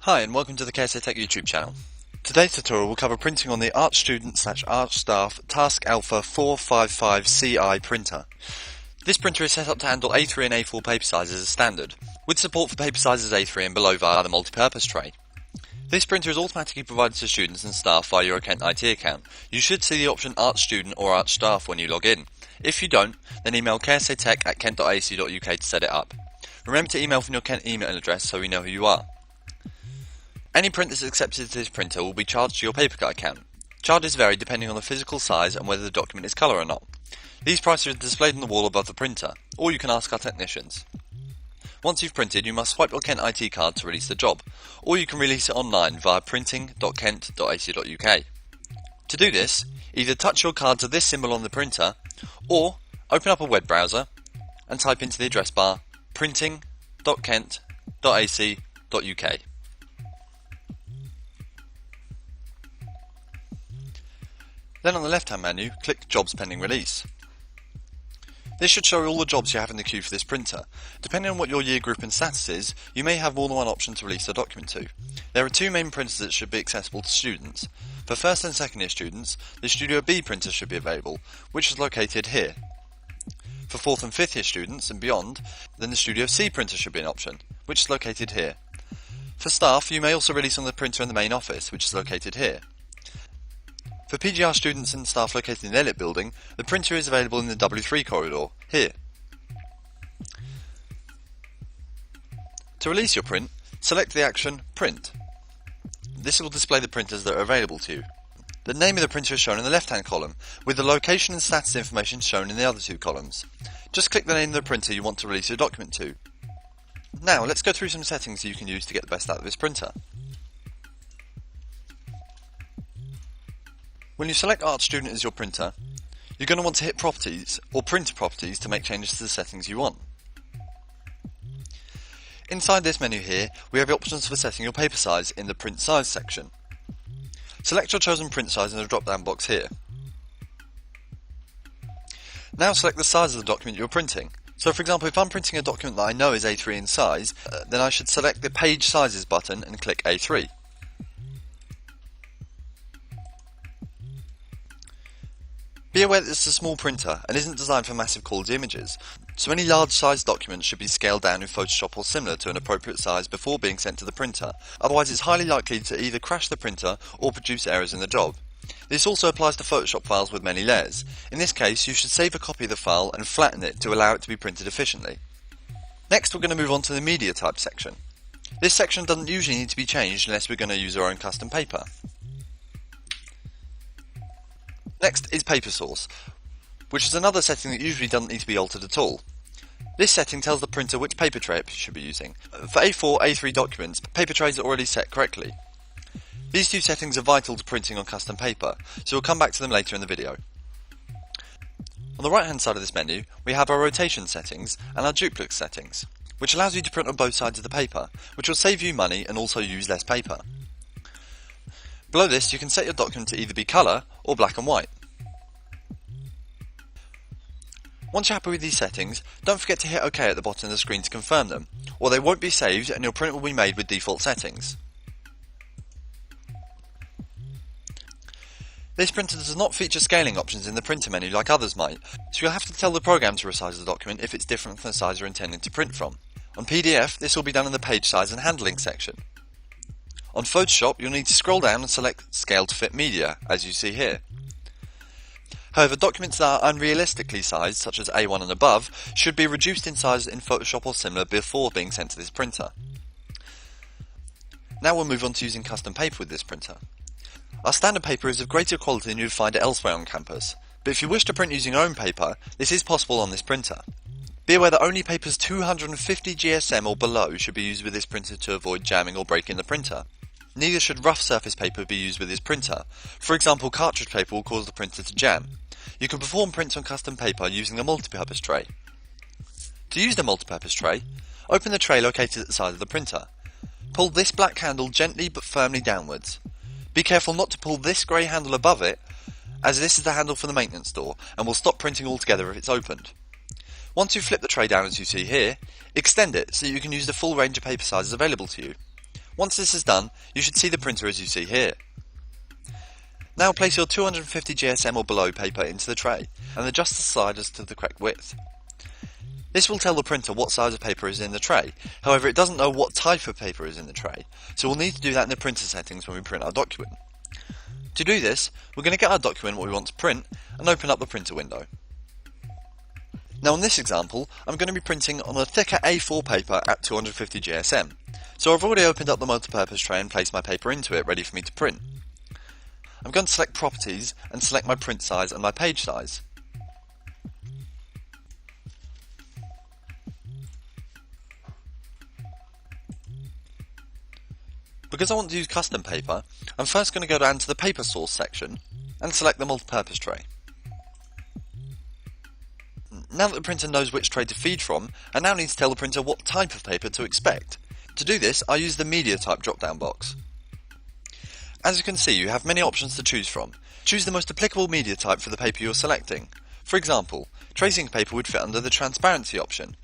Hi and welcome to the KSA Tech YouTube channel. Today's tutorial will cover printing on the ArchStudent/ArchStaff Task Alpha 455CI printer. This printer is set up to handle A3 and A4 paper sizes as standard, with support for paper sizes A3 and below via the multi-purpose tray. This printer is automatically provided to students and staff via your Kent IT account. You should see the option ArchStudent or ArchStaff when you log in. If you don't, then email ksatech@kent.ac.uk to set it up. Remember to email from your Kent email address so we know who you are. Any print that's accepted to this printer will be charged to your PaperCut account. Charges vary depending on the physical size and whether the document is colour or not. These prices are displayed on the wall above the printer, or you can ask our technicians. Once you've printed, you must swipe your Kent IT card to release the job, or you can release it online via printing.kent.ac.uk. To do this, either touch your card to this symbol on the printer, or open up a web browser and type into the address bar printing.kent.ac.uk. Then on the left-hand menu, click Jobs Pending Release. This should show all the jobs you have in the queue for this printer. Depending on what your year group and status is, you may have more than one option to release a document to. There are two main printers that should be accessible to students. For first and second year students, the Studio B printer should be available, which is located here. For fourth and fifth year students and beyond, then the Studio C printer should be an option, which is located here. For staff, you may also release on the printer in the main office, which is located here. For PGR students and staff located in the Elliott building, the printer is available in the W3 corridor, here. To release your print, select the action Print. This will display the printers that are available to you. The name of the printer is shown in the left-hand column, with the location and status information shown in the other two columns. Just click the name of the printer you want to release your document to. Now let's go through some settings you can use to get the best out of this printer. When you select ArchStudent as your printer, you're going to want to hit Properties or Printer Properties to make changes to the settings you want. Inside this menu here, we have options for setting your paper size in the Print Size section. Select your chosen print size in the drop-down box here. Now select the size of the document you're printing. So for example, if I'm printing a document that I know is A3 in size, then I should select the Page Sizes button and click A3. Be aware that this is a small printer and isn't designed for massive quality images, so any large sized documents should be scaled down in Photoshop or similar to an appropriate size before being sent to the printer, otherwise it's highly likely to either crash the printer or produce errors in the job. This also applies to Photoshop files with many layers. In this case, you should save a copy of the file and flatten it to allow it to be printed efficiently. Next, we're going to move on to the Media Type section. This section doesn't usually need to be changed unless we're going to use our own custom paper. Next is Paper Source, which is another setting that usually doesn't need to be altered at all. This setting tells the printer which paper tray it should be using. For A4, A3 documents, paper trays are already set correctly. These two settings are vital to printing on custom paper, so we'll come back to them later in the video. On the right hand side of this menu, we have our rotation settings and our duplicate settings, which allows you to print on both sides of the paper, which will save you money and also use less paper. Below this, you can set your document to either be colour or black and white. Once you're happy with these settings, don't forget to hit OK at the bottom of the screen to confirm them, or they won't be saved and your print will be made with default settings. This printer does not feature scaling options in the printer menu like others might, so you'll have to tell the program to resize the document if it's different from the size you're intending to print from. On PDF, this will be done in the Page Size and Handling section. On Photoshop, you'll need to scroll down and select Scale to Fit Media, as you see here. However, documents that are unrealistically sized, such as A1 and above, should be reduced in size in Photoshop or similar before being sent to this printer. Now we'll move on to using custom paper with this printer. Our standard paper is of greater quality than you'd find it elsewhere on campus, but if you wish to print using your own paper, this is possible on this printer. Be aware that only papers 250 GSM or below should be used with this printer to avoid jamming or breaking the printer. Neither should rough surface paper be used with this printer. For example, cartridge paper will cause the printer to jam. You can perform prints on custom paper using a multi-purpose tray. To use the multi-purpose tray, open the tray located at the side of the printer. Pull this black handle gently but firmly downwards. Be careful not to pull this grey handle above it, as this is the handle for the maintenance door and will stop printing altogether if it's opened. Once you flip the tray down as you see here, extend it so you can use the full range of paper sizes available to you. Once this is done, you should see the printer as you see here. Now place your 250 GSM or below paper into the tray and adjust the sliders to the correct width. This will tell the printer what size of paper is in the tray, however it doesn't know what type of paper is in the tray, so we'll need to do that in the printer settings when we print our document. To do this, we're going to get our document what we want to print and open up the printer window. Now in this example, I'm going to be printing on a thicker A4 paper at 250 GSM, so I've already opened up the multi-purpose tray and placed my paper into it ready for me to print. I'm going to select Properties and select my print size and my page size. Because I want to use custom paper, I'm first going to go down to the paper source section and select the multi-purpose tray. Now that the printer knows which tray to feed from, I now need to tell the printer what type of paper to expect. To do this, I use the media type drop-down box. As you can see, you have many options to choose from. Choose the most applicable media type for the paper you're selecting. For example, tracing paper would fit under the transparency option.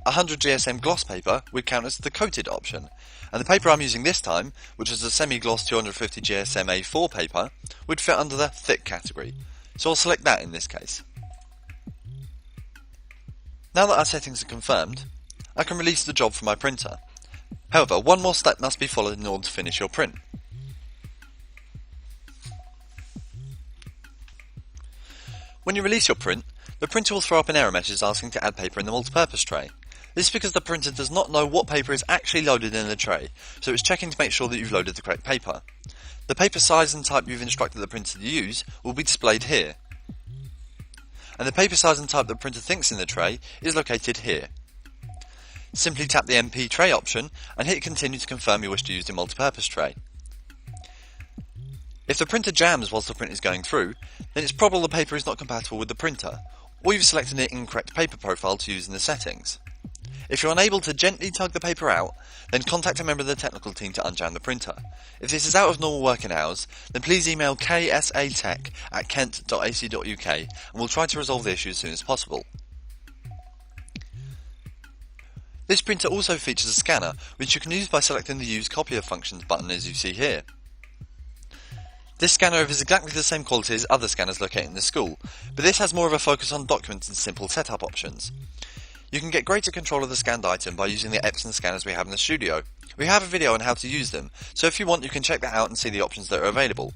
100 GSM gloss paper would count as the coated option, and the paper I'm using this time, which is a semi-gloss 250 GSM A4 paper, would fit under the thick category, so I'll select that in this case. Now that our settings are confirmed, I can release the job from my printer. However, one more step must be followed in order to finish your print. When you release your print, the printer will throw up an error message asking to add paper in the multi-purpose tray. This is because the printer does not know what paper is actually loaded in the tray, so it's checking to make sure that you've loaded the correct paper. The paper size and type you've instructed the printer to use will be displayed here. And the paper size and type the printer thinks in the tray is located here. Simply tap the MP tray option and hit continue to confirm you wish to use the multi-purpose tray. If the printer jams whilst the print is going through, then it's probable the paper is not compatible with the printer, or you've selected an incorrect paper profile to use in the settings. If you're unable to gently tug the paper out, then contact a member of the technical team to unjam the printer. If this is out of normal working hours, then please email ksatech@kent.ac.uk and we'll try to resolve the issue as soon as possible. This printer also features a scanner, which you can use by selecting the Use Copier Functions button as you see here. This scanner is exactly the same quality as other scanners located in the school, but this has more of a focus on documents and simple setup options. You can get greater control of the scanned item by using the Epson scanners we have in the studio. We have a video on how to use them, so if you want you can check that out and see the options that are available.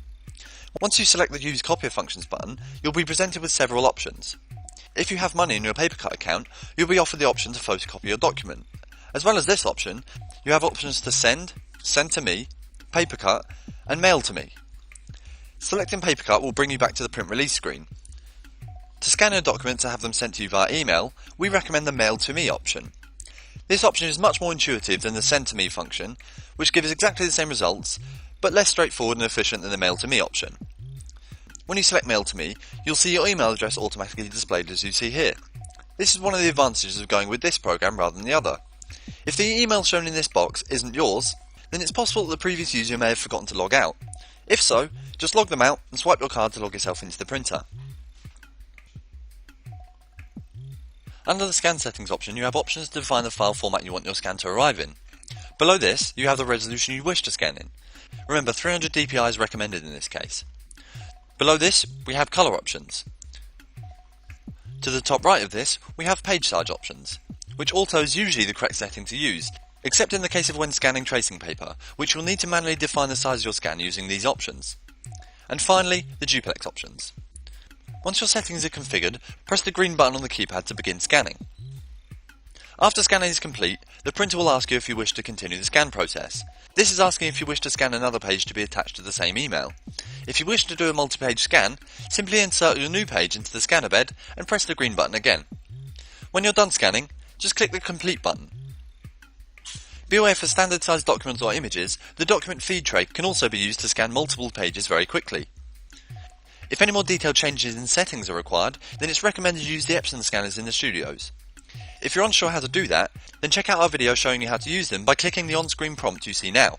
Once you select the Use Copier Functions button, you'll be presented with several options. If you have money in your Papercut account, you'll be offered the option to photocopy your document. As well as this option, you have options to send, send to me, Papercut, and mail to me. Selecting Papercut will bring you back to the print release screen. To scan your documents and have them sent to you via email, we recommend the Mail to Me option. This option is much more intuitive than the Send to Me function, which gives exactly the same results, but less straightforward and efficient than the Mail to Me option. When you select Mail to Me, you'll see your email address automatically displayed as you see here. This is one of the advantages of going with this program rather than the other. If the email shown in this box isn't yours, then it's possible that the previous user may have forgotten to log out. If so, just log them out and swipe your card to log yourself into the printer. Under the Scan Settings option, you have options to define the file format you want your scan to arrive in. Below this, you have the resolution you wish to scan in. Remember, 300 dpi is recommended in this case. Below this, we have colour options. To the top right of this, we have page size options, which auto is usually the correct setting to use, except in the case of when scanning tracing paper, which you'll need to manually define the size of your scan using these options. And finally, the duplex options. Once your settings are configured, press the green button on the keypad to begin scanning. After scanning is complete, the printer will ask you if you wish to continue the scan process. This is asking if you wish to scan another page to be attached to the same email. If you wish to do a multi-page scan, simply insert your new page into the scanner bed and press the green button again. When you're done scanning, just click the complete button. Be aware for standard sized documents or images, the document feed tray can also be used to scan multiple pages very quickly. If any more detailed changes in settings are required, then it's recommended you use the Epson scanners in the studios. If you're unsure how to do that, then check out our video showing you how to use them by clicking the on-screen prompt you see now.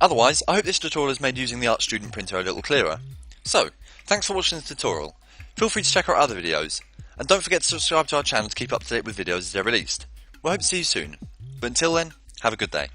Otherwise, I hope this tutorial has made using the Art Student printer a little clearer. So, thanks for watching this tutorial. Feel free to check our other videos, and don't forget to subscribe to our channel to keep up to date with videos as they're released. We hope to see you soon. But until then, have a good day.